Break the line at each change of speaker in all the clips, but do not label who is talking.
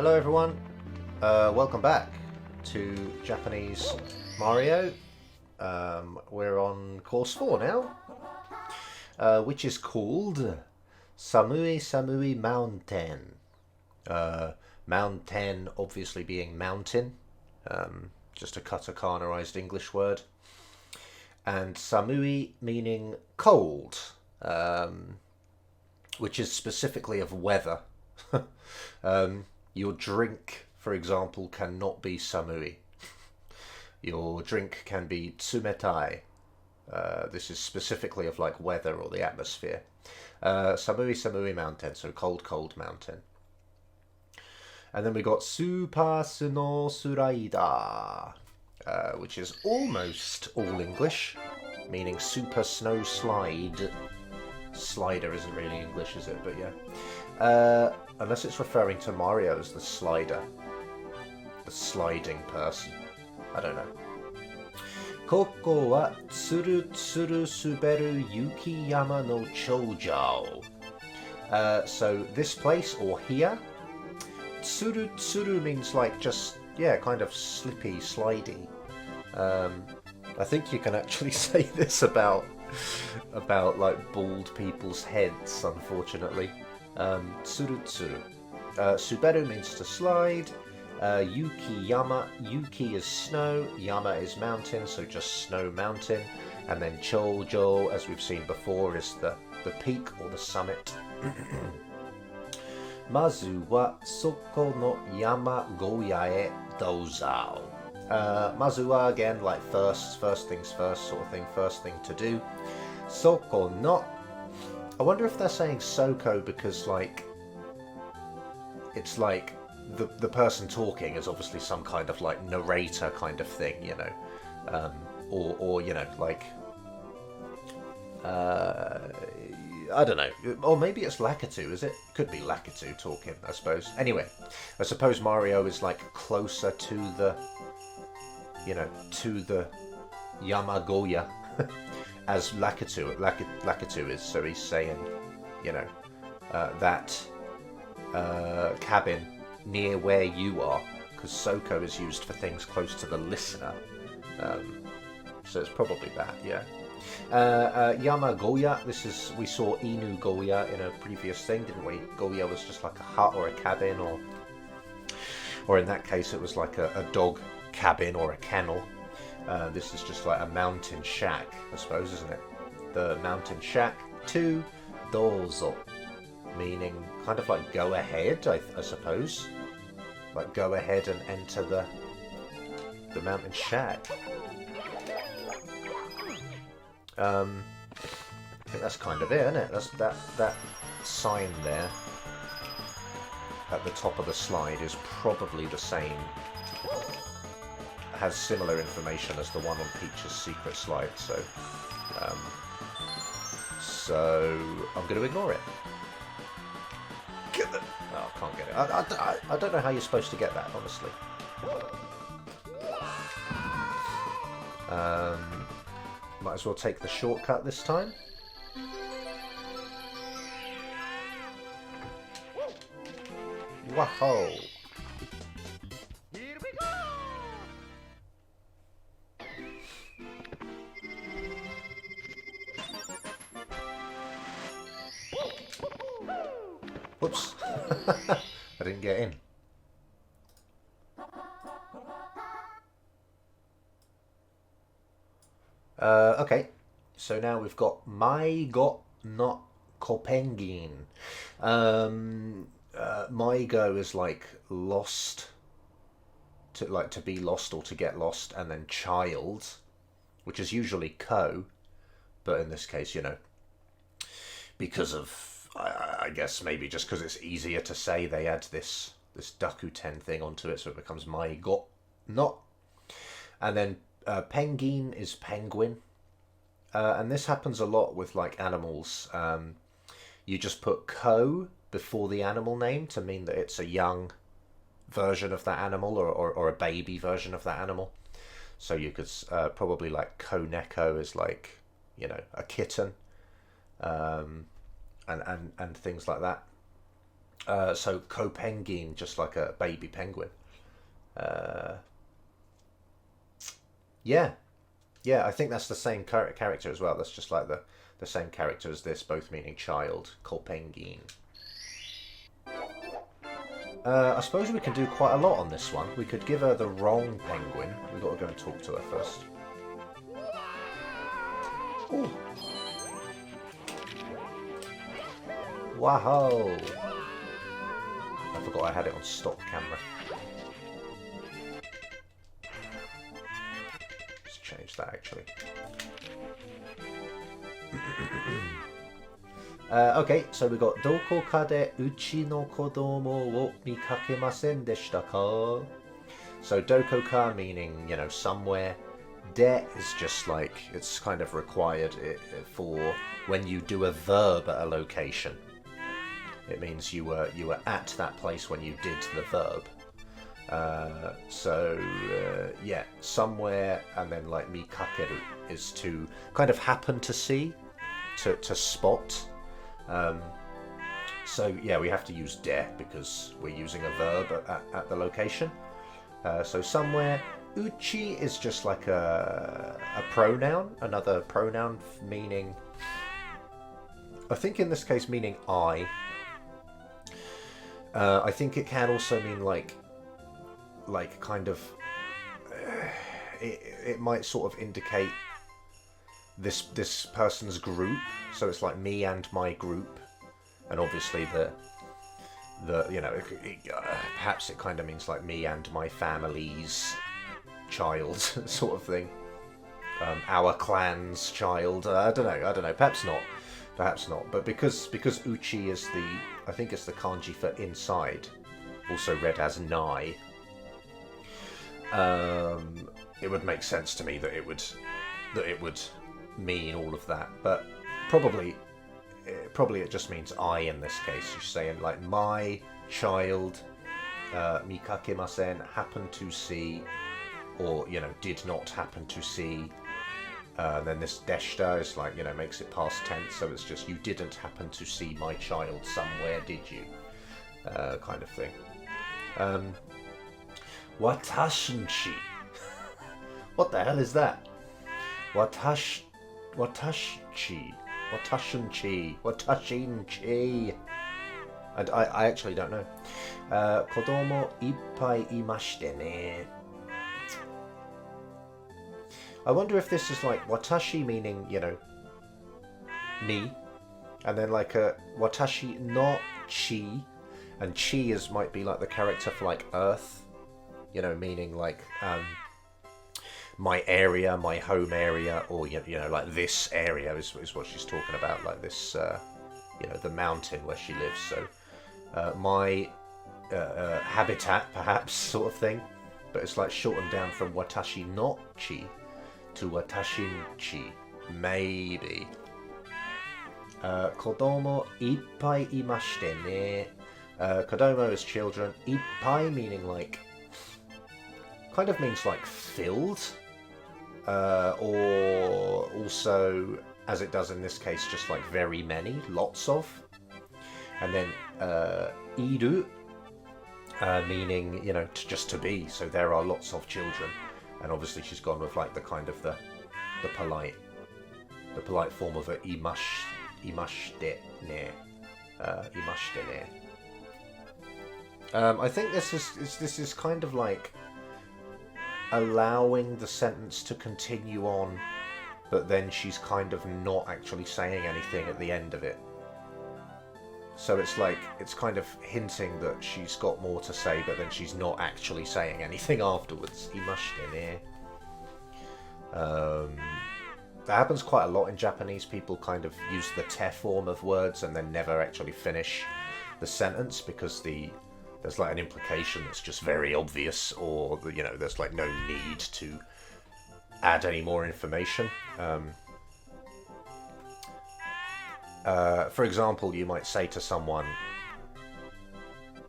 Hello everyone, welcome back to Japanese Mario. We're on course 4 now, which is called Samui Samui Mountain. Mountain obviously being mountain, just a katakanaized English word. And Samui meaning cold, which is specifically of weather. Your drink, for example, cannot be samui. Your drink can be tsumetai. This is specifically of like weather or the atmosphere. Samui Samui mountain, so cold, cold mountain. And then we got Super Snow Suraida, which is almost all English, meaning super snow slide. Slider isn't really English, is it? But yeah. Unless it's referring to Mario as the slider. The sliding person. I don't know. Koko wa tsuru tsuru suberu yukiyama no choujou. So this place, or here, tsuru tsuru means like just, yeah, kind of slippy, slidey. I think you can actually say this about like bald people's heads, unfortunately. Tsuru tsuru. Suberu means to slide. Yuki yama. Yuki is snow. Yama is mountain, so just snow mountain. And then choujou, as we've seen before, is the peak or the summit. Mazu wa soko no yama goya e douzao. Mazu wa, again, like first things first sort of thing, first thing to do. Soko no. I wonder if they're saying Soko because, like, it's like the person talking is obviously some kind of like narrator kind of thing, you know, or you know, like, I don't know, or maybe it's Lakitu, is it? Could be Lakitu talking, I suppose. Anyway, I suppose Mario is like closer to the, you know, to the Yamagoya. As Lakitu is, so he's saying, you know, that cabin near where you are, because Soko is used for things close to the listener, so it's probably that, yeah. Yamagoya, we saw Inu Goya in a previous thing, didn't we? Goya was just like a hut or a cabin, or in that case it was like a dog cabin or a kennel. This is just like a mountain shack, I suppose, isn't it? The mountain shack. 2, dozo, meaning kind of like go ahead, I suppose. Like go ahead and enter the mountain shack. I think that's kind of it, isn't it? That's that sign there at the top of the slide is probably the same. Has similar information as the one on Peach's secret slide, so I'm going to ignore it. Get the... Oh, I can't get it. I don't know how you're supposed to get that, honestly. Might as well take the shortcut this time. Whoa! Whoops, I didn't get in. Okay, so now we've got Maigo no Kopengin. Maigo is like lost, to be lost or to get lost, and then child, which is usually ko, but in this case, you know, because of, I guess maybe just because it's easier to say, they add this Dakuten thing onto it, so it becomes Maigo no. And then Penguin is penguin. And this happens a lot with like animals. You just put ko before the animal name to mean that it's a young version of that animal, or a baby version of that animal. So you could probably like koneko is like, you know, a kitten. And things like that. So kopengin, just like a baby penguin. Uh, yeah, yeah, I think that's the same character as well. That's just like the same character as this, both meaning child. Kopengin. I suppose we can do quite a lot on this one. We could give her the wrong penguin. We've got to go and talk to her first. Ooh. Wow! I forgot I had it on stop camera. Let's change that actually. Okay, so we got Doko ka de uchi no kodomo wo mikakemasen deshita ka? So doko ka meaning, you know, somewhere. De is just like, it's kind of required for when you do a verb at a location. It means you were at that place when you did the verb. Yeah, somewhere, and then like mikakeru is to kind of happen to see, to spot. So yeah, we have to use de because we're using a verb at the location. So somewhere. Uchi is just like a pronoun, another pronoun meaning, I think in this case meaning I. I think it can also mean like kind of, it might sort of indicate this person's group. So it's like me and my group, and obviously the you know, perhaps it kind of means like me and my family's child sort of thing. Our clan's child. I don't know. Perhaps not. But because uchi is I think it's the kanji for inside, also read as nai. It would make sense to me that it would mean all of that. But probably it just means I in this case. You're saying like my child, mikakemasen, happened to see. Or, you know, did not happen to see. Then this deshita is like, you know, makes it past tense, so it's just you didn't happen to see my child somewhere, did you? Kind of thing. Watashinchi. What the hell is that? Watashinchi. And I actually don't know. Kodomo ippai imashite ne. I wonder if this is like watashi meaning, you know, me, and then like a watashi no chi, and chi might be like the character for like earth, you know, meaning like my area, my home area, or you know like this area is what she's talking about, like this you know, the mountain where she lives. So my habitat perhaps, sort of thing, but it's like shortened down from watashi no chi to watashinchi, maybe. Kodomo ippai imashite ne. Kodomo is children. Ippai meaning like, kind of means like filled, or also, as it does in this case, just like very many, lots of. And then iru, meaning, you know, just to be. So there are lots of children. And obviously she's gone with like the kind of the polite form of a imashite ne. Imashite ne. I think this is kind of like allowing the sentence to continue on, but then she's kind of not actually saying anything at the end of it. So it's like, it's kind of hinting that she's got more to say, but then she's not actually saying anything afterwards. Imashite ne. That happens quite a lot in Japanese. People kind of use the te form of words and then never actually finish the sentence because there's like an implication that's just very obvious, or you know, there's like no need to add any more information. For example, you might say to someone,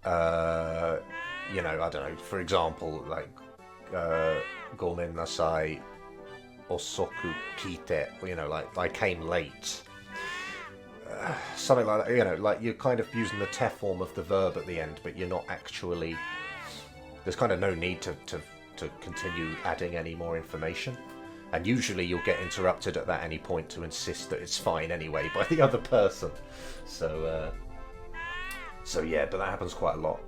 you know, I don't know, for example, like, gomen nasai osoku kite, you know, like, I came late. something like that, you know, like you're kind of using the te form of the verb at the end, but you're not actually, there's kind of no need to continue adding any more information. And usually you'll get interrupted at that any point to insist that it's fine anyway by the other person. So yeah, but that happens quite a lot.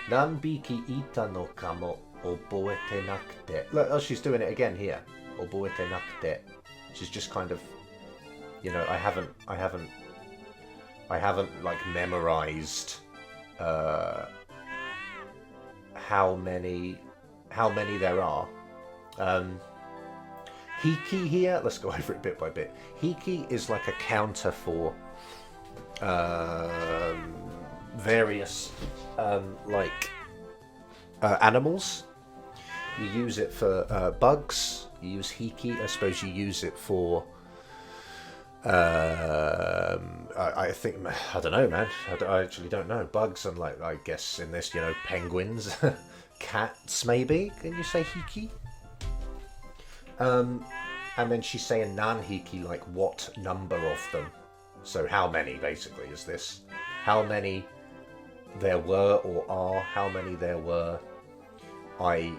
Nanbiki ita no ka mo oboete nakute. Look, oh, she's doing it again here. Oboete nakute. She's just kind of, you know, I haven't like memorized how many there are. Hiki here, let's go over it bit by bit. Hiki is like a counter for various animals. You use it for bugs. You use hiki. I suppose you use it for I think, I don't know, man. I actually don't know. Bugs and, like, I guess in this, you know, penguins, cats maybe. Can you say hiki? And then she's saying nanhiki, like what number of them. So how many basically is this? How many there were or are? How many there were? I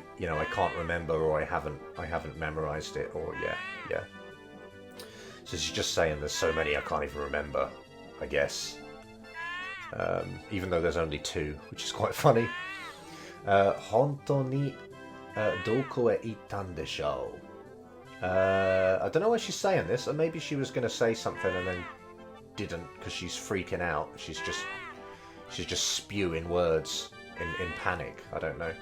can't remember, or I haven't memorized it, or yeah. So she's just saying there's so many I can't even remember, I guess. Even though there's only 2, which is quite funny. Honto ni doko e itan deshou? I don't know why she's saying this. Or maybe she was going to say something and then didn't because she's freaking out. She's just spewing words in panic. I don't know.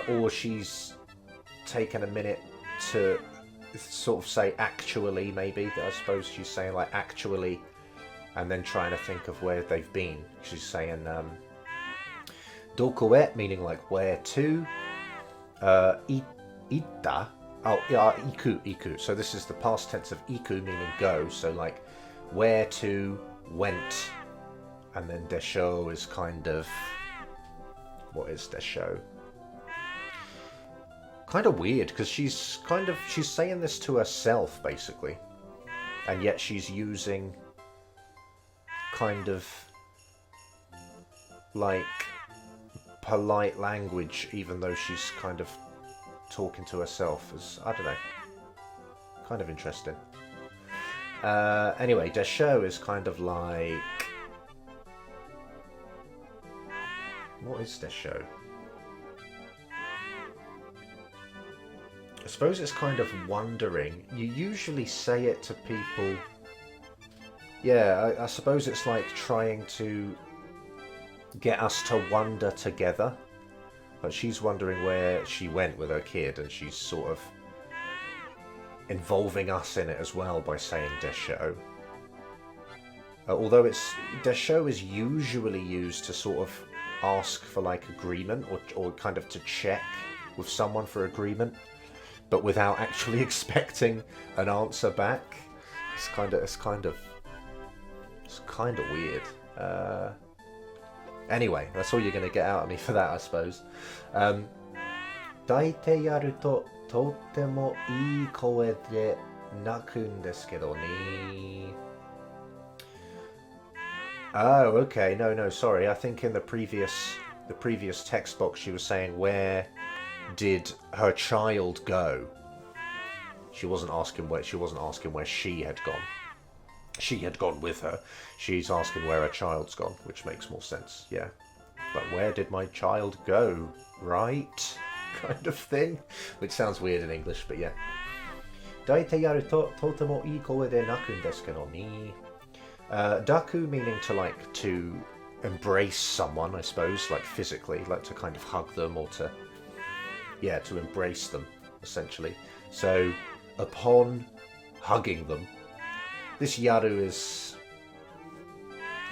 Or she's taken a minute to sort of say actually, maybe. I suppose she's saying like actually, and then trying to think of where they've been. She's saying doko e, meaning like where to. Ita. Oh, yeah, iku. So this is the past tense of iku, meaning go. So like where to, went. And then desho is kind of, what is desho? Kind of weird, because she's saying this to herself basically, and yet she's using kind of like polite language, even though she's kind of talking to herself. As I don't know, kind of interesting. Anyway, desho is kind of like, what is desho? I suppose it's kind of wondering. You usually say it to people. Yeah, I suppose it's like trying to get us to wonder together. But she's wondering where she went with her kid, and she's sort of involving us in it as well by saying desho. Although desho is usually used to sort of ask for like agreement, or kind of to check with someone for agreement, but without actually expecting an answer back. It's kind of weird. Anyway, that's all you're going to get out of me for that, I suppose. Daite yaru to totemo ii koe de nakun desu kedo ni. Oh, okay. No, sorry. I think in the previous text box she was saying, where did her child go? She wasn't asking where she had gone. She had gone with her. She's asking where her child's gone, which makes more sense. Yeah. But where did my child go? Right? Kind of thing. Which sounds weird in English, but yeah. Daite yaru to totemo ii koe de nakun desu kedo ni. Daku meaning to embrace someone, I suppose, like physically, like to kind of hug them, or to embrace them, essentially. So, upon hugging them, this yaru is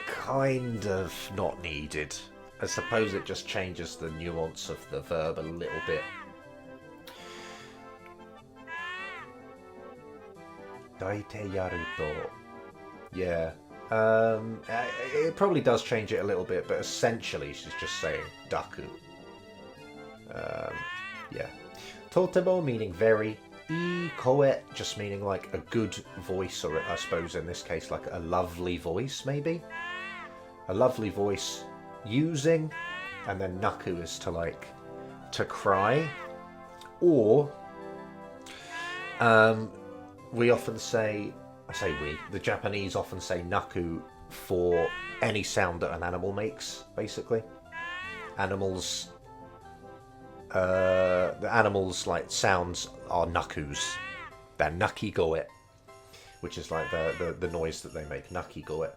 kind of not needed. I suppose it just changes the nuance of the verb a little bit. Daite yaru to. Yeah. It probably does change it a little bit, but essentially she's just saying daku. Yeah. Totemo meaning very, I koe, just meaning like a good voice, or I suppose in this case like a lovely voice, maybe. A lovely voice using, and then naku is to cry. Or we often say, the Japanese often say naku for any sound that an animal makes, basically. The animals like sounds are nakus. They're nakigoe, which is like the noise that they make, nakigoe.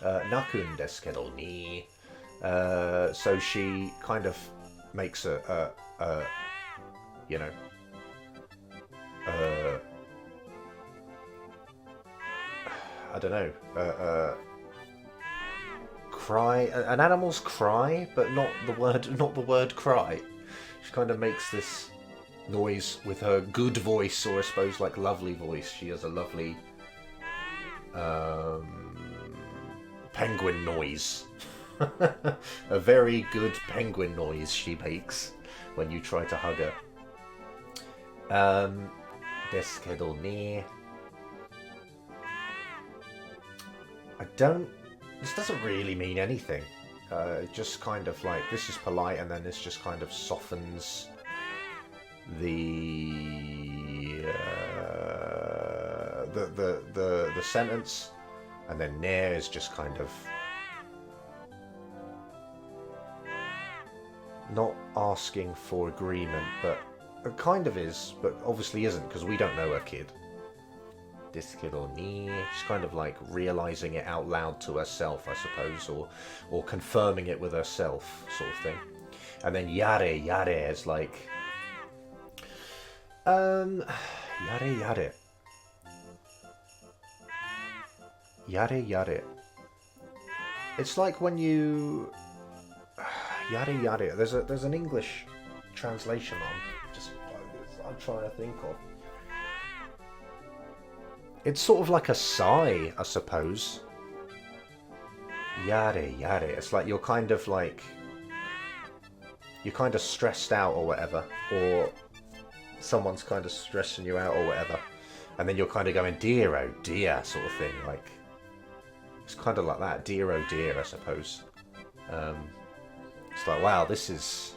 Nakun desu kedo ni. So she kind of makes I don't know, cry. An animal's cry, but not the word cry. She kind of makes this noise with her good voice, or I suppose like lovely voice. She has a lovely penguin noise. A very good penguin noise she makes when you try to hug her. Desu kedo ne. This doesn't really mean anything. Just kind of like, this is polite, and then this just kind of softens the sentence, and then ne is just kind of not asking for agreement, but it kind of is, but obviously isn't, because we don't know her kid. Desu kedo ni. She's kind of like realizing it out loud to herself, I suppose, or confirming it with herself, sort of thing. And then yare is like yare. It's like when you yare. There's an English translation I'm trying to think of. It's sort of like a sigh, I suppose. Yare. It's like you're kind of stressed out or whatever, or someone's kind of stressing you out or whatever, and then you're kind of going, dear, oh dear, sort of thing. Like, it's kind of like that, dear, oh dear, I suppose. It's like, wow, this is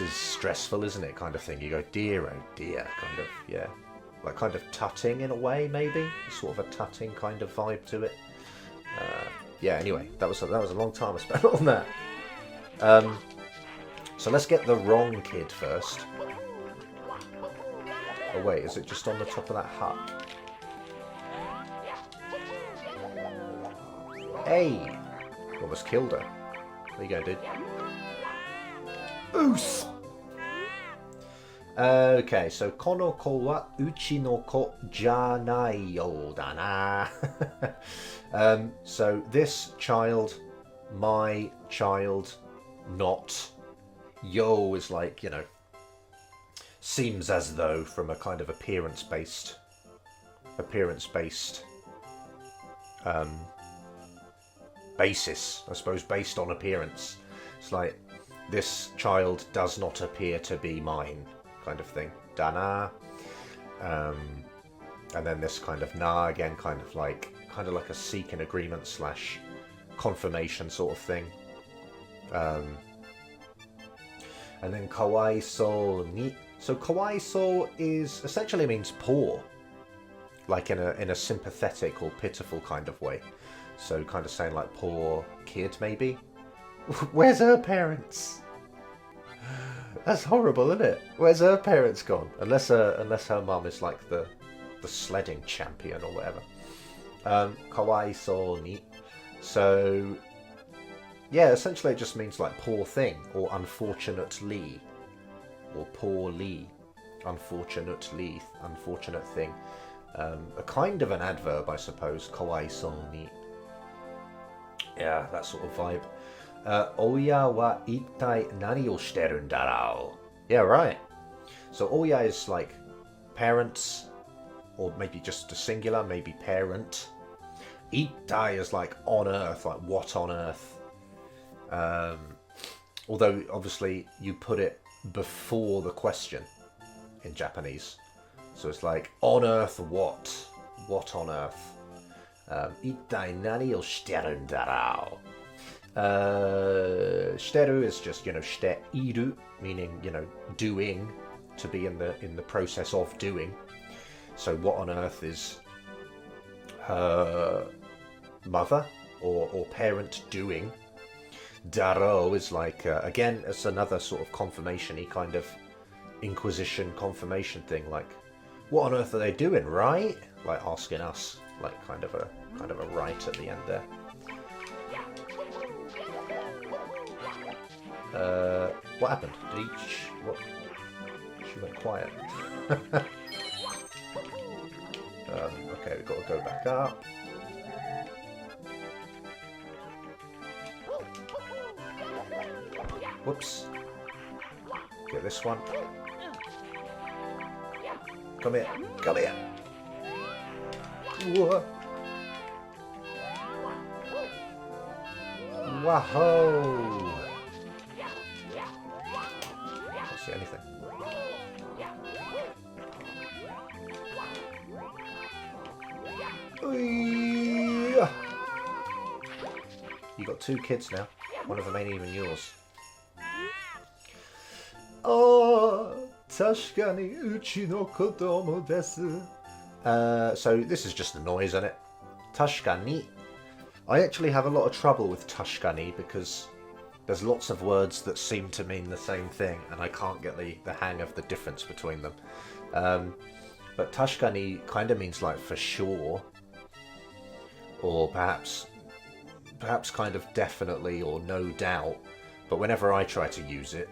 stressful, isn't it, kind of thing. You go, dear, oh dear, kind of, yeah. Like kind of tutting in a way, maybe. Sort of a tutting kind of vibe to it. Yeah, anyway, that was a long time I spent on that. So let's get the wrong kid first. Oh wait, is it just on the top of that hut? Hey! Almost killed her. There you go, dude. Oos! Okay, so kono ko wa uchi no ko janai yo da na. So this child, my child, not. Yo is like, seems as though, from a kind of appearance-based basis, I suppose, based on appearance. It's like, this child does not appear to be mine, kind of thing. Dana. And then this kind of na again, kind of like a seek an agreement / confirmation sort of thing. And then kawaiso ni. So kawaiso is essentially means poor, like in a sympathetic or pitiful kind of way. So kind of saying like poor kid, maybe. Where's her parents? That's horrible, isn't it? Where's her parents gone? Unless her mum is like the sledding champion or whatever. Kawaiso ni. So yeah, essentially it just means like poor thing, or unfortunately, or poorly, unfortunately, unfortunate thing. A kind of an adverb, I suppose. Kawaiso ni. Yeah, that sort of vibe. Oya wa ittai nani o shiteru n darao? Yeah, right. So oya is like parents, or maybe just a singular, maybe parent. Ittai is like on earth, like what on earth. Although obviously you put it before the question, in Japanese. So it's like, on earth what? What on earth? Ittai nani o shiteru ndarou? Shiteru is just, shite iru, meaning, doing, to be in the process of doing. So what on earth is her mother or parent doing? Darou is like, again, it's another sort of confirmation-y kind of Inquisition confirmation thing, like, what on earth are they doing, right? Like asking us, like kind of a right at the end there. What happened? What? She went quiet. Okay, we've got to go back up. Whoops. Get this one. Come here. Come here. Whoa. Whoa. Can't see anything. You got 2 kids now. One of them ain't even yours. Oh, tashikani uchi no kodomo desu. So this is just a noise, isn't it? Tashikani. I actually have a lot of trouble with tashikani because there's lots of words that seem to mean the same thing, and I can't get the hang of the difference between them. But tashikani kind of means like for sure, or perhaps kind of definitely or no doubt. But whenever I try to use it,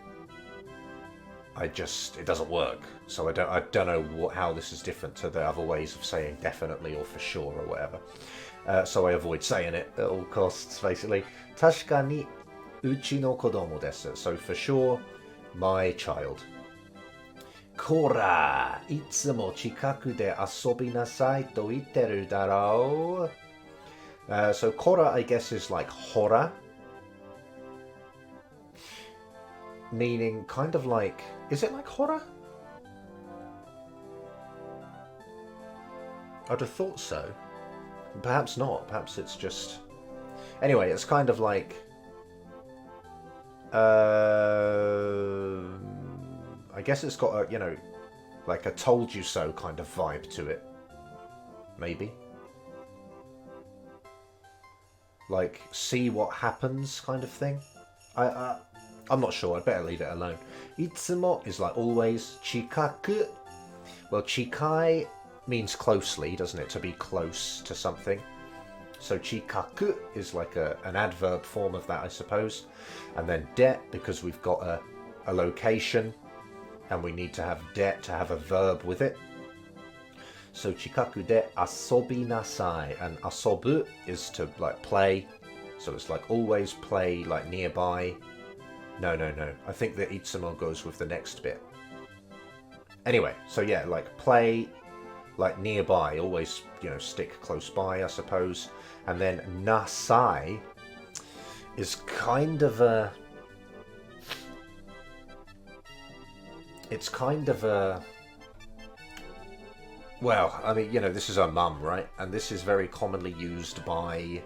it doesn't work. So I don't know how this is different to the other ways of saying definitely or for sure or whatever. So I avoid saying it at all costs, basically. Tashikani uchi no kodomo desu. So for sure, my child. Kora, itsumo chikaku de asobi nasai to itteru darou. So kora, I guess, is like hora. Meaning kind of like, is it like horror? I'd have thought so. Perhaps not. Perhaps it's just... Anyway, it's kind of like... I guess it's got a, like a told you so kind of vibe to it. Maybe. Like, see what happens kind of thing. I'm not sure, I'd better leave it alone. Itsumo is like always. Chikaku. Well, chikai means closely, doesn't it? To be close to something. So chikaku is like an adverb form of that, I suppose. And then de, because we've got a location, and we need to have de to have a verb with it. So chikaku de asobi nasai. And asobu is to like play. So it's like always play, like nearby. No. I think that itsumo goes with the next bit. Anyway, so yeah, like play, like nearby, always, stick close by, I suppose. And then nasai is kind of a... It's kind of a... Well, I mean, this is our mum, right? And this is very commonly used by,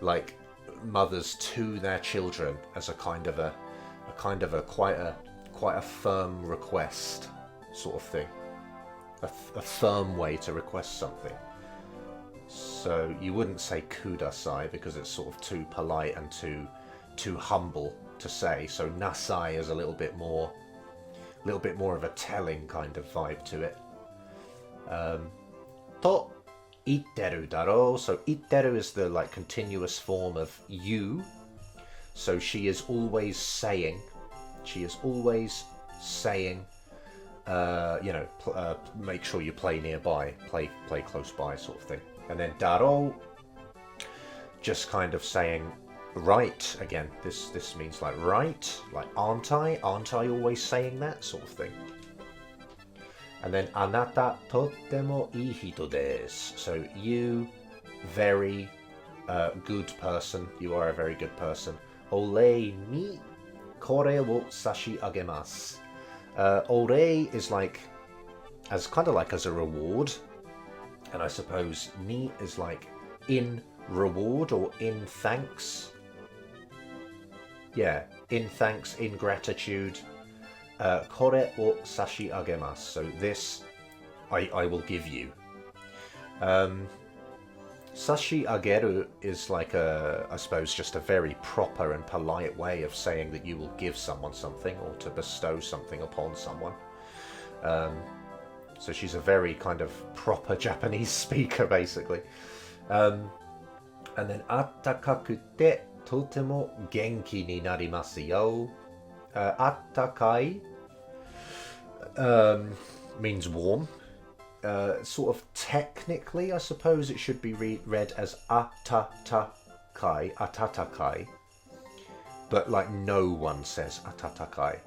like, mothers to their children as a kind of a quite a firm request sort of thing, a firm way to request something. So you wouldn't say kudasai because it's sort of too polite and too humble to say. So nasai is a little bit more of a telling kind of vibe to it. To itteru darou. So itteru is the like continuous form of you. So she is always saying. Make sure you play nearby, play close by, sort of thing. And then darou, just kind of saying right again. This means like right, like aren't I always saying that, sort of thing. And then anata totemo ii hito desu. So you, very good person. You are a very good person. Olei ni kore wo sashi agemasu. Ore is like, as kind of like as a reward. And I suppose ni is like in reward or in thanks. Yeah, in thanks, in gratitude. Kore o sashi agemasu. So this I will give you. Sashi ageru is like I suppose just a very proper and polite way of saying that you will give someone something or to bestow something upon someone. So she's a very kind of proper Japanese speaker, basically. And then attakakute totemo genki ni narimasu yo. Attakai means warm. Sort of technically, I suppose it should be read as atatakai, but like no one says atatakai.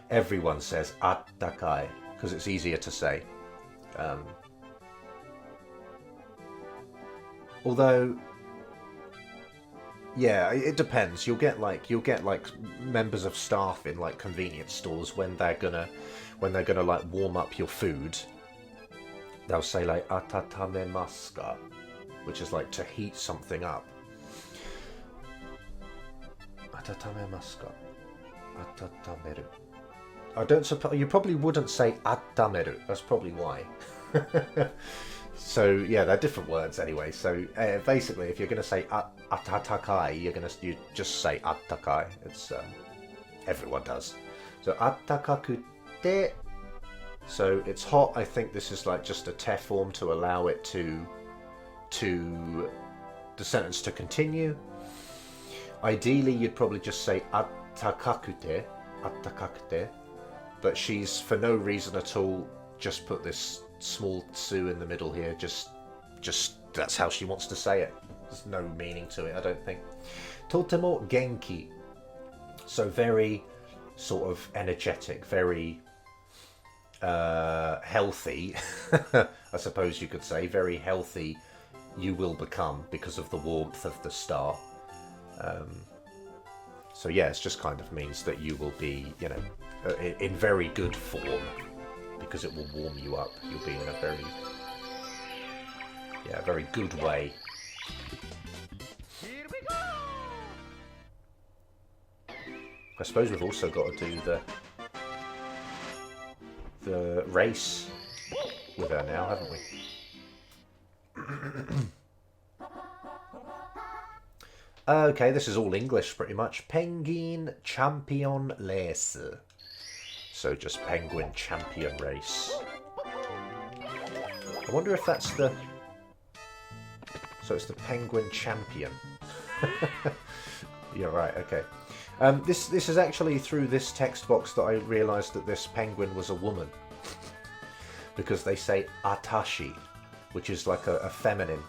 Everyone says attakai because it's easier to say. Although, yeah, it depends. You'll get like members of staff in like convenience stores when they're gonna like warm up your food. They'll say like atatamemasu ka, which is like to heat something up. Atatamemasu ka, atatameru. I don't suppose you probably wouldn't say atameru. That's probably why. So yeah, they're different words anyway. So basically, if you're going to say atatakai, you just say attakai. It's everyone does. So attakakute. So it's hot. I think this is like just a te form to allow it to the sentence to continue. Ideally, you'd probably just say attakakute, but she's for no reason at all just put this small tsu in the middle here. Just that's how she wants to say it. There's no meaning to it, I don't think. Totemo genki. So very sort of energetic, very healthy, I suppose you could say. Very healthy you will become because of the warmth of the star. So yeah, it just kind of means that you will be, in very good form because it will warm you up. You'll be in a very good way. I suppose we've also got to do the race with her now, haven't we? Okay, this is all English pretty much. Penguin champion race. So just penguin champion race. I wonder if that's the... So it's the penguin champion. Yeah, right, okay. This is actually through this text box that I realised that this penguin was a woman. Because they say atashi, which is like a feminine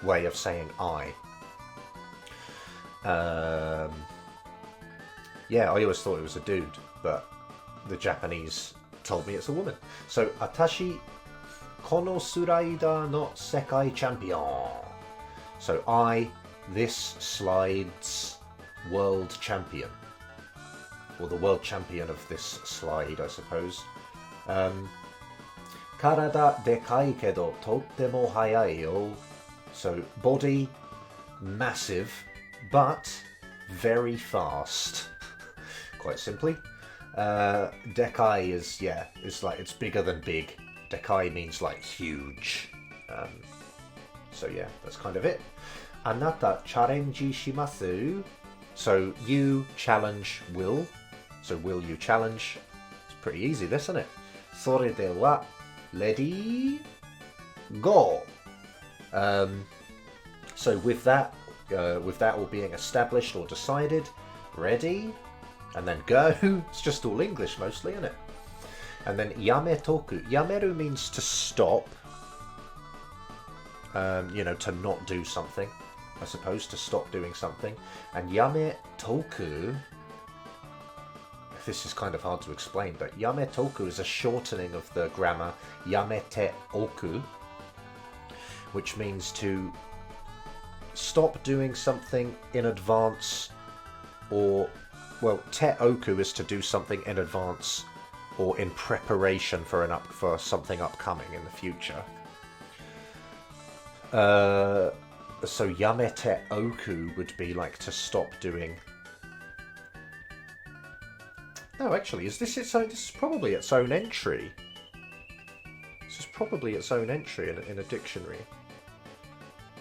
way of saying I. Yeah, I always thought it was a dude, but the Japanese told me it's a woman. So, atashi kono slider no sekai champion. So, I, this slide's world champion. Or the world champion of this slide, I suppose. Karada dekai kedo totemo hayai yo. So, body, massive, but very fast. Quite simply. Dekai is like, it's bigger than big. Dekai means like huge. So yeah, that's kind of it. Anata charenji shimasu. So you challenge will. So will you challenge? It's pretty easy, this, isn't it? Sore de wa ready go. So with that all being established or decided, ready, and then go. It's just all English mostly, isn't it? And then yametoku. Yameru means to stop. To not do something. I suppose to stop doing something. And yametoku. This is kind of hard to explain, but yametoku is a shortening of the grammar yamete oku, which means to stop doing something in advance or well, te oku is to do something in advance or in preparation for something upcoming in the future. So yamete oku would be like to stop doing. No, actually, is this its own? This is probably its own entry. This is probably its own entry in a dictionary.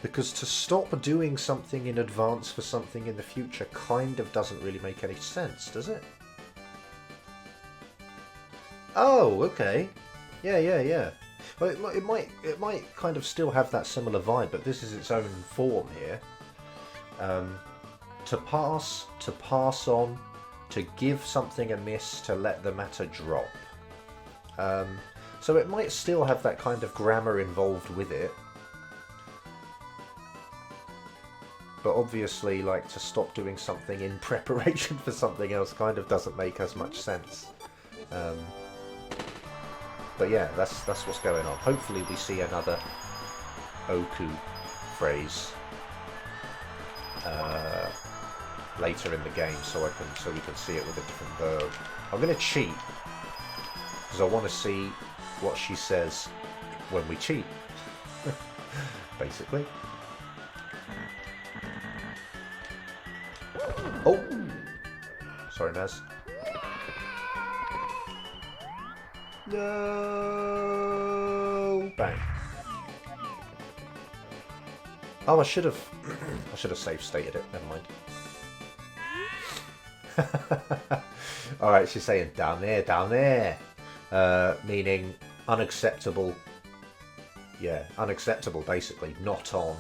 Because to stop doing something in advance for something in the future kind of doesn't really make any sense, does it? Oh, okay. Yeah. Well, it might kind of still have that similar vibe, but this is its own form here. To pass on, to give something a miss, to let the matter drop. So it might still have that kind of grammar involved with it. But obviously, like, to stop doing something in preparation for something else kind of doesn't make as much sense. But yeah, that's what's going on. Hopefully we see another oku phrase later in the game, so we can see it with a different verb. I'm going to cheat because I want to see what she says when we cheat, basically. Oh, sorry, Naz. No! Bang. Oh, I should have save stated it. Never mind. All right, she's saying down there, meaning unacceptable. Yeah, unacceptable, basically. Not on,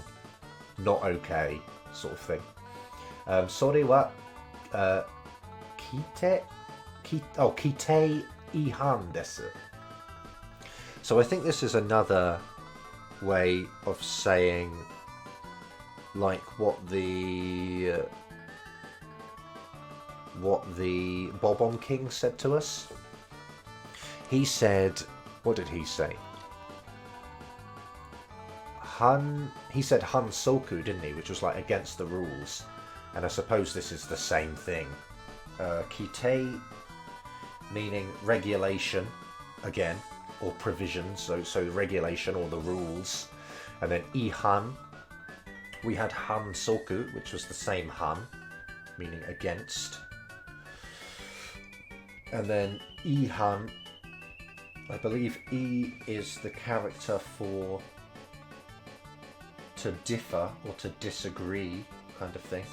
not okay, sort of thing. Sorry, what? Kite ihan desu. So I think this is another way of saying, like, what the Bobon King said to us. He said, what did he say? He said hansoku, didn't he? Which was like against the rules. And I suppose this is the same thing. Kite meaning regulation, again, or provision, so regulation or the rules. And then ihan, we had hansoku, which was the same han, meaning against. And then ihan, I believe E is the character for to differ or to disagree, kind of thing.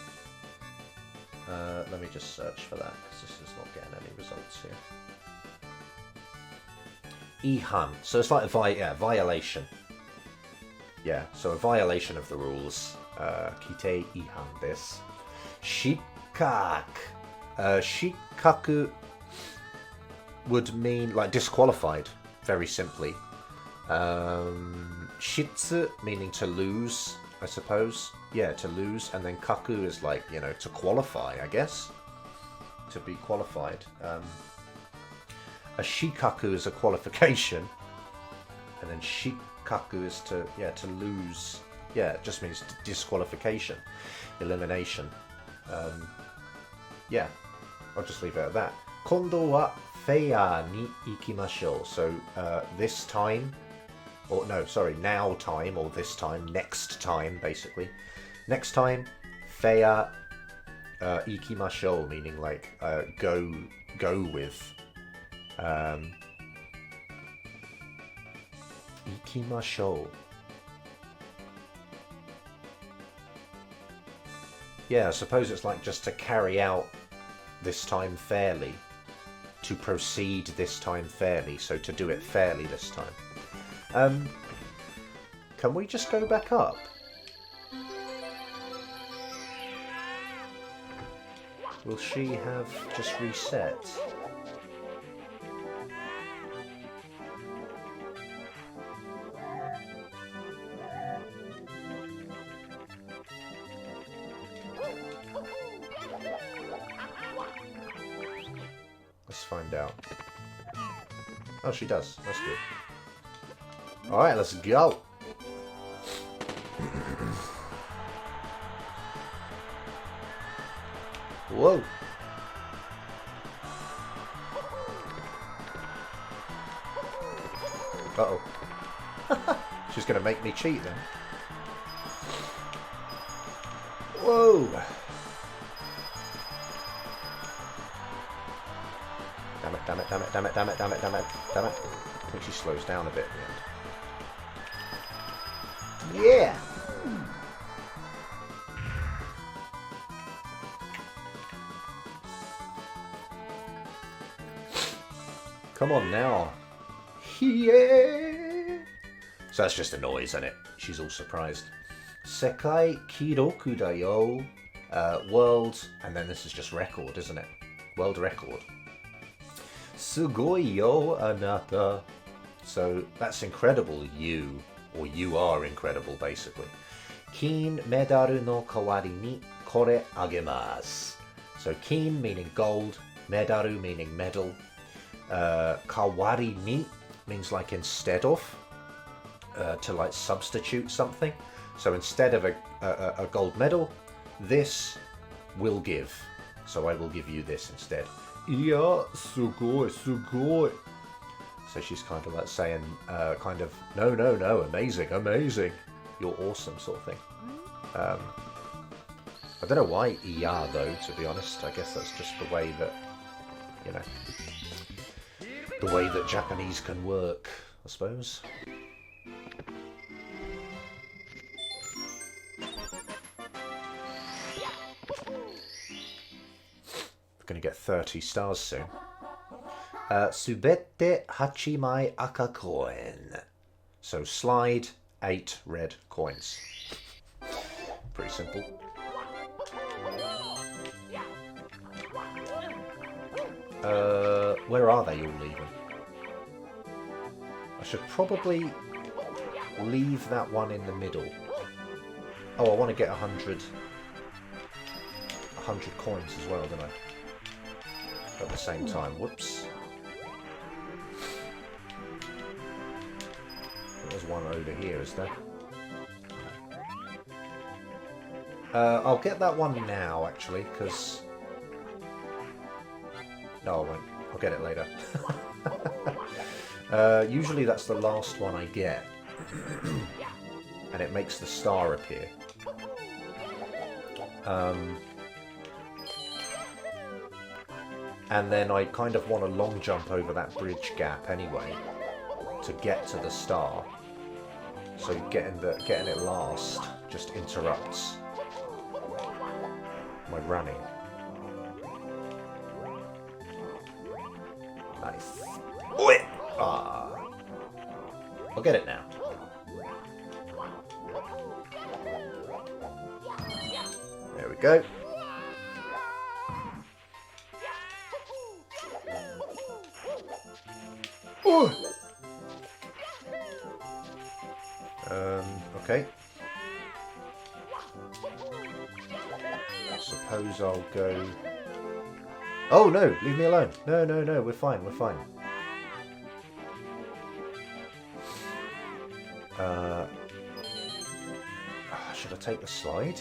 Let me just search for that, because this is not getting any results here. Ihan, so it's like a violation. Yeah, so a violation of the rules. Kite ihan desu. Shikkaku. Shikkaku would mean like disqualified, very simply. Shitsu meaning to lose, I suppose. Yeah, to lose, and then kaku is like, you know, to qualify, I guess. To be qualified. A shikaku is a qualification, and then shikaku is to lose. Yeah, it just means disqualification, elimination. Yeah, I'll just leave it at that. Kondo wa feiya ni ikimashou. So this time, or no, sorry, now time, or this time, next time, basically. Next time, feiya ikimashou, meaning like go with. Ikimashou. Yeah, I suppose it's like just to carry out this time fairly, to proceed this time fairly, so to do it fairly this time. Can we just go back up? Will she have just reset? Let's find out. Oh, she does. That's good. Alright, let's go. Whoa. Uh-oh. She's going to make me cheat then. Whoa! Damn it, damn it, damn it, damn it, damn it, damn it, damn it, damn it. I think she slows down a bit at the end. Yeah! Come on now. Yeah! So that's just a noise, isn't it? She's all surprised. Sekai kiroku da yo. World, and then this is just record, isn't it? World record. Sugoi yo anata. So that's incredible, you. Or you are incredible, basically. Kin medaru no kawari ni kore agemasu. So kin meaning gold, medaru meaning medal. Kawari ni means like instead of, to like substitute something. So instead of a gold medal, this will give. So I will give you this instead. Yeah, sugoi, sugoi. So she's kind of like saying, no, amazing, amazing. You're awesome, sort of thing. I don't know why iya though, to be honest. I guess that's just the way that, you know, the way that Japanese can work, I suppose. We're going to get 30 stars soon. Subette hachimai aka coin. So slide 8 red coins. Pretty simple. Where are they all even? I should probably leave that one in the middle. Oh, I want to get 100 coins as well, don't I? At the same time. Whoops. There's one over here, is there? I'll get that one now, actually, because... No, I won't. I'll get it later. Usually that's the last one I get. And it makes the star appear. And then I kind of want to long jump over that bridge gap anyway to get to the star. So getting it last just interrupts my running. Nice. Oi! Ah. I'll get it now. There we go. Ooh. Okay. Suppose I'll go... Oh no, leave me alone. No, we're fine, we're fine. Should I take the slide?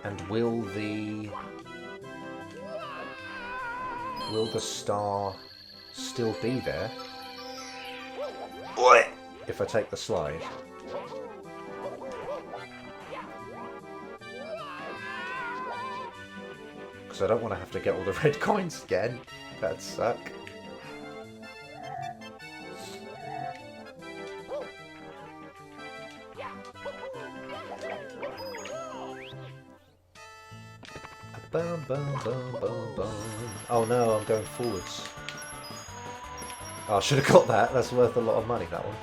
And will the star still be there if I take the slide? Because I don't want to have to get all the red coins again. That'd suck. Bum, bum, bum, bum, bum. Oh no, I'm going forwards. Oh, I should have got that. That's worth a lot of money, that one.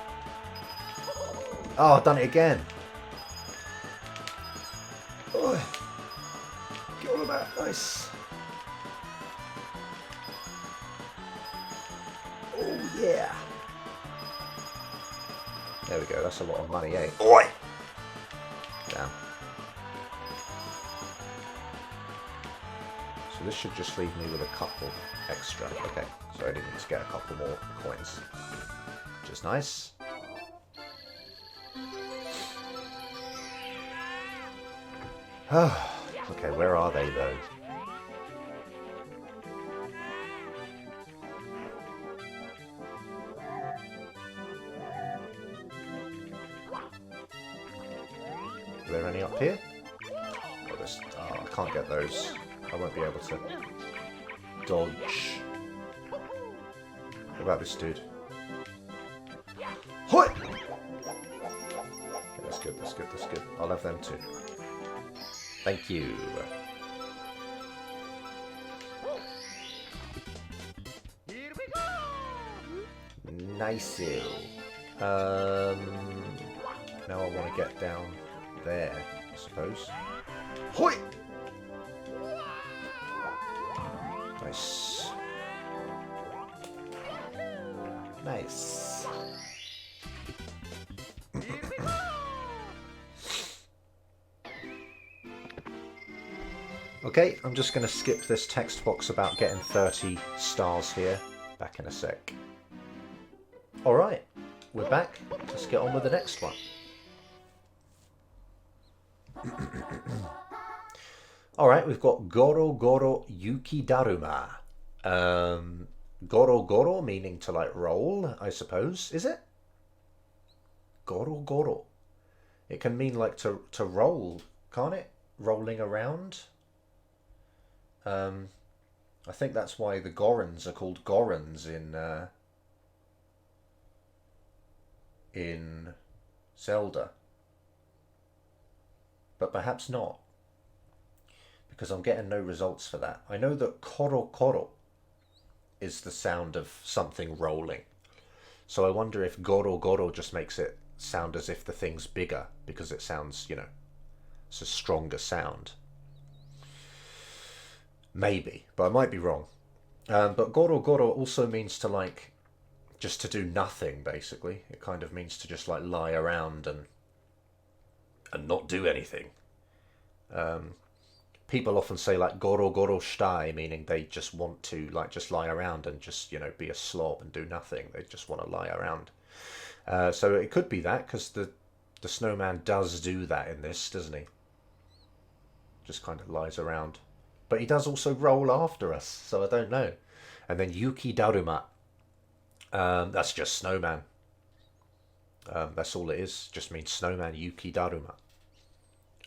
Oh, I've done it again. Oh, get all of that. Nice. Oh, yeah. There we go. That's a lot of money, eh? Oi! Damn. So this should just leave me with a couple extra. Okay, so I only need to get a couple more coins, which is nice. Okay, where are they though? Are there any up here? Oh, I can't get those. I won't be able to dodge. What about this dude? Hoi! Okay, that's good, that's good, that's good. I'll have them too. Thank you.
Here we go.
Nice. Now I want to get down there, I suppose. Hoi! Nice. Nice.
Here we go.
Okay, I'm just going to skip this text box about getting 30 stars here. Back in a sec. Alright, we're back. Let's get on with the next one. Alright, we've got Goro Goro Yuki Daruma. Goro Goro meaning to like roll, I suppose. Is it? Goro Goro. It can mean like to roll, can't it? Rolling around. I think that's why the Gorons are called Gorons in Zelda. But perhaps not. Because I'm getting no results for that. I know that Koro Koro is the sound of something rolling. So I wonder if Goro Goro just makes it sound as if the thing's bigger. Because it sounds, you know, it's a stronger sound. Maybe, but I might be wrong. But Goro Goro also means to like, just to do nothing, basically. It kind of means to just like lie around and not do anything. People often say like Goro Goro Shtai, meaning they just want to like just lie around and just, you know, be a slob and do nothing. They just want to lie around. So it could be that, because the snowman does do that in this, doesn't he? Just kind of lies around. But he does also roll after us, so I don't know. And then Yuki Daruma. That's just snowman. That's all it is. Just means snowman, Yuki Daruma.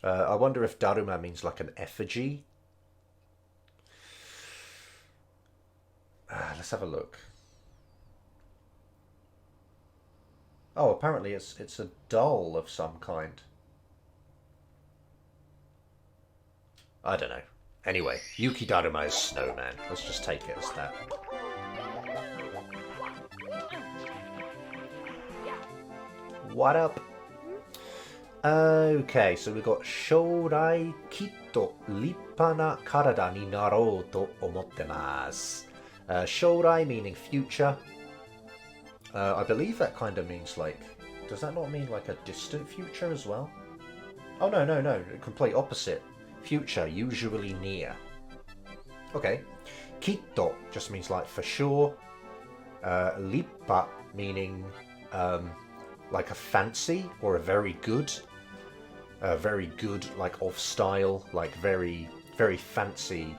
I wonder if Daruma means like an effigy. Let's have a look. Oh, apparently it's a doll of some kind. I don't know. Anyway, Yuki Daruma is snowman. Let's just take it as that. What up? Okay, so we've got Shourai kitto rippa na karada ni narou to omotte masu. Shourai meaning future. I believe that kind of means like... Does that not mean like a distant future as well? Oh, no. Complete opposite. Future, usually near. Okay. Kitto just means like for sure. Rippa meaning like a fancy or a very good. Very good, like of style, like very, very fancy.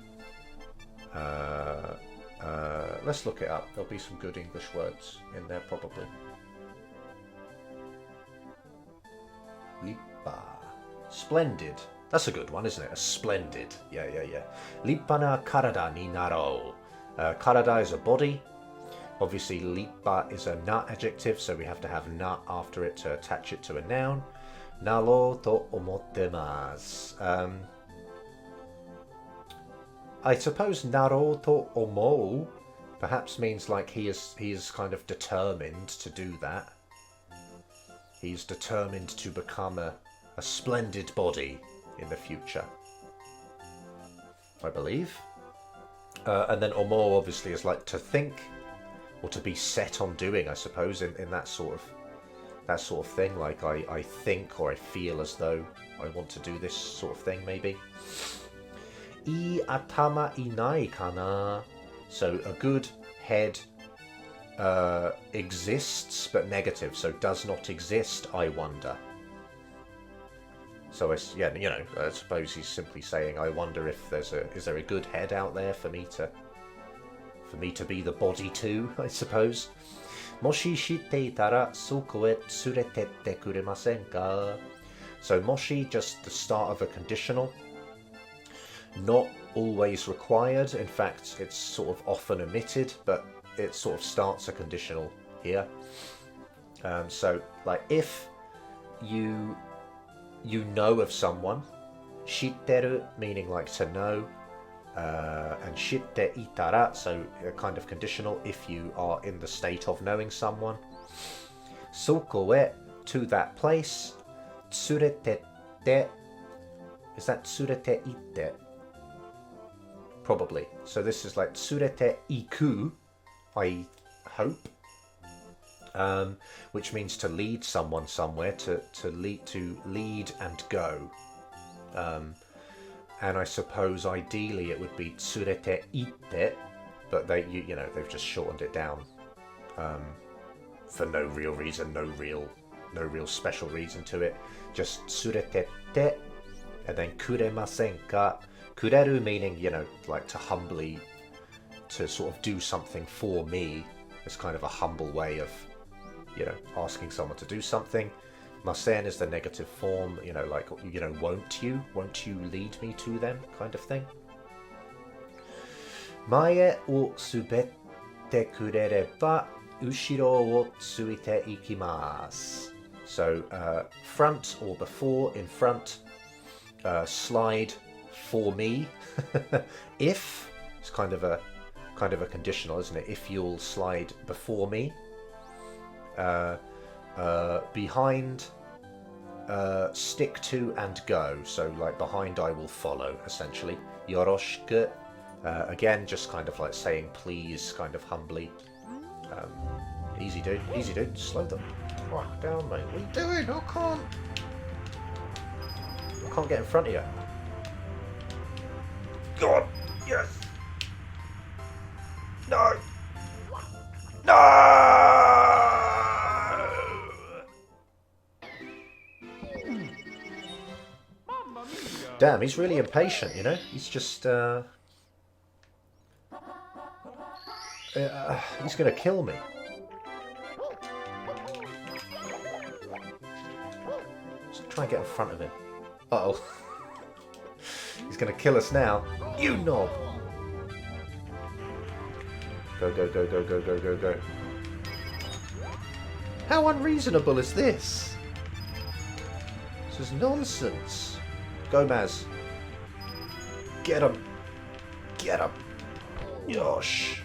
Let's look it up. There'll be some good English words in there probably. Rippa. Splendid. That's a good one, isn't it? A splendid. Yeah. Rippa na karada ni narou. Karada is a body. Obviously, rippa is a na adjective, so we have to have na after it to attach it to a noun. Narou to omotte masu. I suppose narou to omou perhaps means like he is kind of determined to do that. He's determined to become a splendid body in the future, I believe. And then omou obviously is like to think or to be set on doing, I suppose, in that sort of thing. Like I think or I feel as though I want to do this sort of thing, maybe. I atama inai kana. So a good head exists, but negative. So does not exist, I wonder. So it's, yeah, you know, I suppose he's simply saying, I wonder if is there a good head out there for me to be the body too, I suppose. Moshi shitte itara soko e tsurete kuremasen ka? So moshi, just the start of a conditional. Not always required. In fact, it's sort of often omitted, but it sort of starts a conditional here. So, like, if you know of someone, shitteru meaning like to know, and shitte itara, so a kind of conditional if you are in the state of knowing someone. Soko e, to that place. Tsuretette, is that tsurete itte? Probably. So this is like tsurete iku, I hope, which means to lead someone somewhere, to lead and go. And I suppose ideally it would be tsurete itte, but they've just shortened it down for no real reason, no real special reason to it. Just tsuretette, and then kuremasen ka. Kureru meaning, like to humbly, to sort of do something for me. It's kind of a humble way of, asking someone to do something. Masen is the negative form, like, won't you lead me to them, kind of thing. Mae o subette kurereba, ushiro wo tsuite ikimasu. So, front or before, in front, slide for me. If, it's kind of a conditional, isn't it? If you'll slide before me. Behind, stick to and go. So like behind I will follow, essentially. Yoroshiku. Again, just kind of like saying please, kind of humbly. Easy dude. Slow the fuck down, mate. What are you doing? I can't get in front of you. God, yes. No. Damn, he's really impatient, He's just, he's gonna kill me. Let's try and get in front of him. Uh-oh. He's gonna kill us now. You knob! Go. How unreasonable is this? This is nonsense. Go, Maz. Get him. Yosh.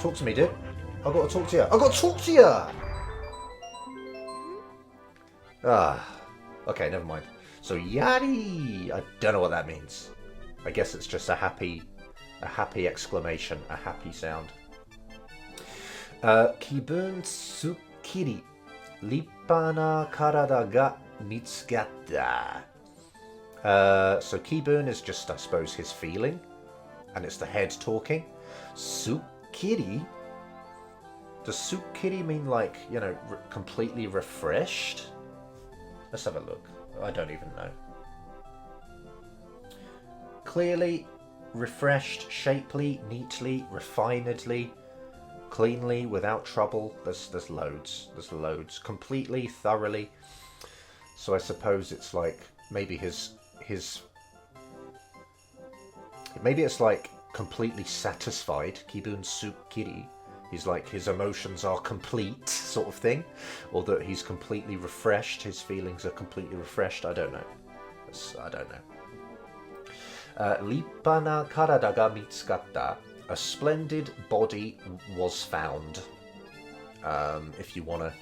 Talk to me, dude. I've got to talk to you. Okay, never mind. So, yari. I don't know what that means. I guess it's just a happy exclamation, a happy sound. Kibun sukkiri. Lippa na karada ga mitsugatta. So kibun is just, I suppose, his feeling, and it's the head talking. Sukkiri. Does sukkiri mean like, completely refreshed? Let's have a look. I don't even know. Clearly, refreshed, shapely, neatly, refinedly, cleanly, without trouble. There's loads. Completely, thoroughly. So I suppose it's like maybe maybe it's like completely satisfied. Kibun sukkiri. He's like, his emotions are complete, sort of thing. Or that he's completely refreshed, his feelings are completely refreshed. I don't know. Lippa na karada ga mitsugatta. A splendid body was found. If you want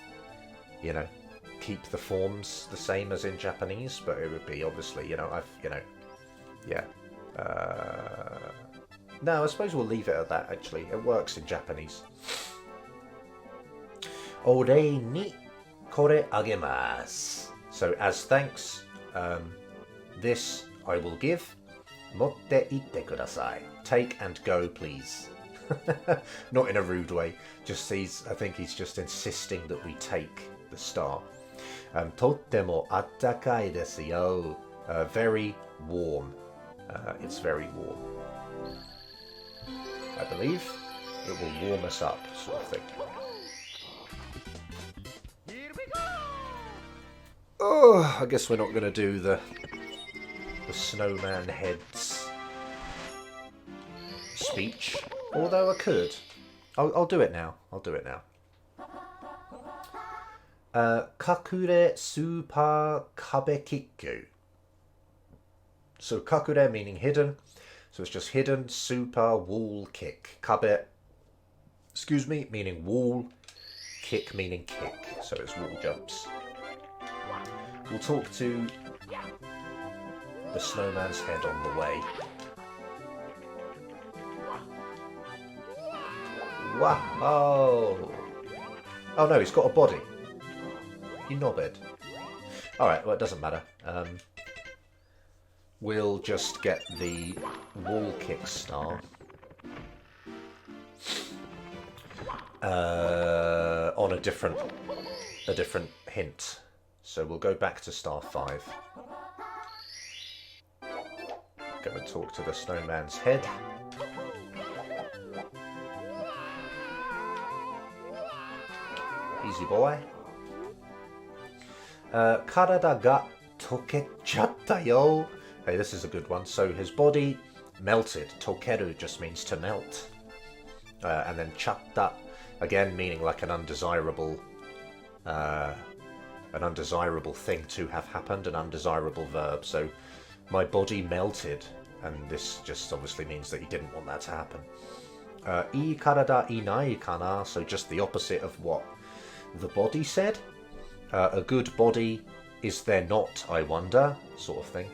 to, keep the forms the same as in Japanese, but it would be obviously, yeah. No, I suppose we'll leave it at that, actually. It works in Japanese. Orei ni kore agemasu. So, as thanks, this I will give. Motte itte kudasai. Take and go, please. Not in a rude way. I think he's just insisting that we take the star. Tottemo attakai desu yo. Very warm. It's very warm. I believe it will warm us up, sort of thing.
Here we go!
Oh, I guess we're not going to do the snowman head's speech. Although I could. I'll do it now. I'll do it now. Kakure super kabe kikku. So kakure meaning hidden. So it's just hidden super wall kick. Kabe, excuse me, meaning wall. Kick meaning kick. So it's wall jumps. We'll talk to the snowman's head on the way. Wow! Oh no, he's got a body. You knobhead. Alright, well it doesn't matter. We'll just get the wall kick star. On a different hint. So we'll go back to star 5. Go and talk to the snowman's head. Easy boy. Karada ga tokechatta yo. Hey, this is a good one. So his body melted. Tokeru just means to melt. And then chatta, again meaning like an undesirable thing to have happened, an undesirable verb. So my body melted, and this just obviously means that he didn't want that to happen. I karada inai kana, so just the opposite of what the body said. A good body, is there not, I wonder, sort of thing.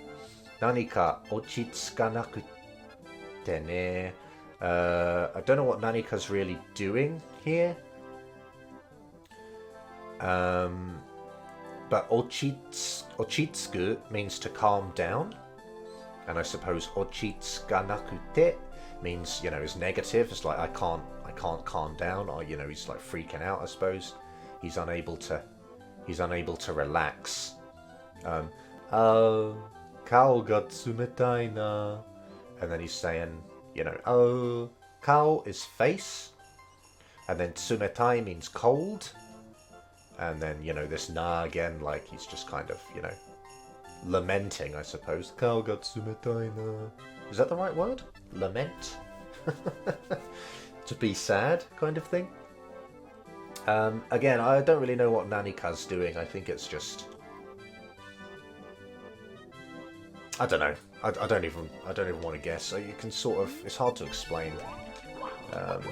Nanika ochitsukanakutte ne. I don't know what Nanika's really doing here. But ochitsuku means to calm down. And I suppose ochitsukanakute means, you know, is negative. It's like I can't calm down, or, you know, he's like freaking out, I suppose. He's unable to relax. Oh, kao ga tsumetai na. And then he's saying, you know, oh, kao is face, and then tsumetai means cold, and then, you know, this na again, like he's just kind of, you know, lamenting, I suppose. Kao ga tsumetai na. Is that the right word? Lament? To be sad, kind of thing. Again, I don't really know what Nanika's doing. I think it's just, I don't know. I don't even want to guess. So you can sort of, it's hard to explain. But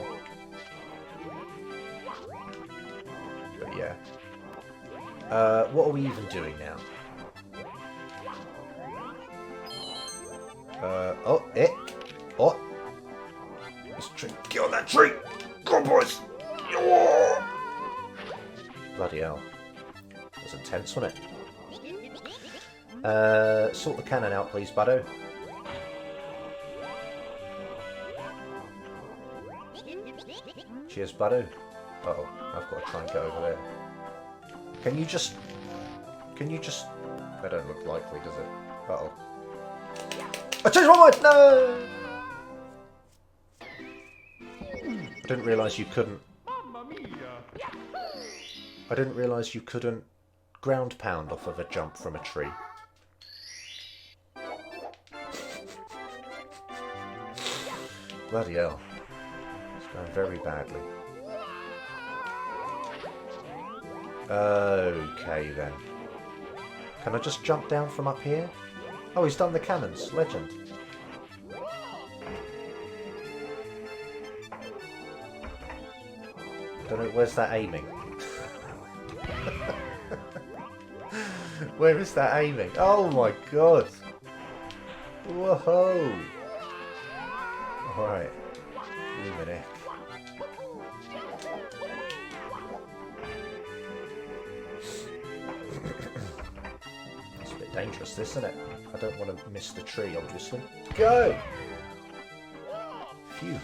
yeah. What are we even doing now? Oh. Let's get on that tree. Go on, boys. Oh. Bloody hell. That was intense, wasn't it? Sort the cannon out, please, Buddo. Cheers, Buddo. Uh-oh, I've got to try and get over there. Can you just... That don't look likely, does it? Uh-oh. I changed my mind! No! I didn't realise you couldn't... I didn't realise you couldn't ground pound off of a jump from a tree. Bloody hell. It's going very badly. Okay then. Can I just jump down from up here? Oh, he's done the cannons. Legend. Don't know, where's that aiming? Where is that aiming? Oh my god! Whoa! Alright. Luminic. It's a bit dangerous, this, isn't it? I don't want to miss the tree, obviously. Go! Phew.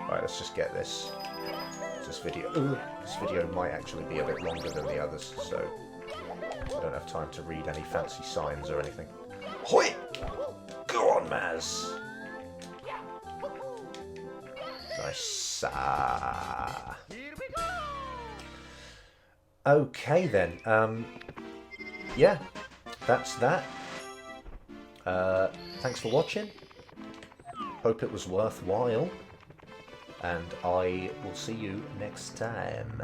Right, let's just get this. This video might actually be a bit longer than the others, so I don't have time to read any fancy signs or anything. Hoi! Go on, Schmaz. Nice.
Here we go.
Okay then. Yeah, that's that. Thanks for watching. Hope it was worthwhile. And I will see you next time.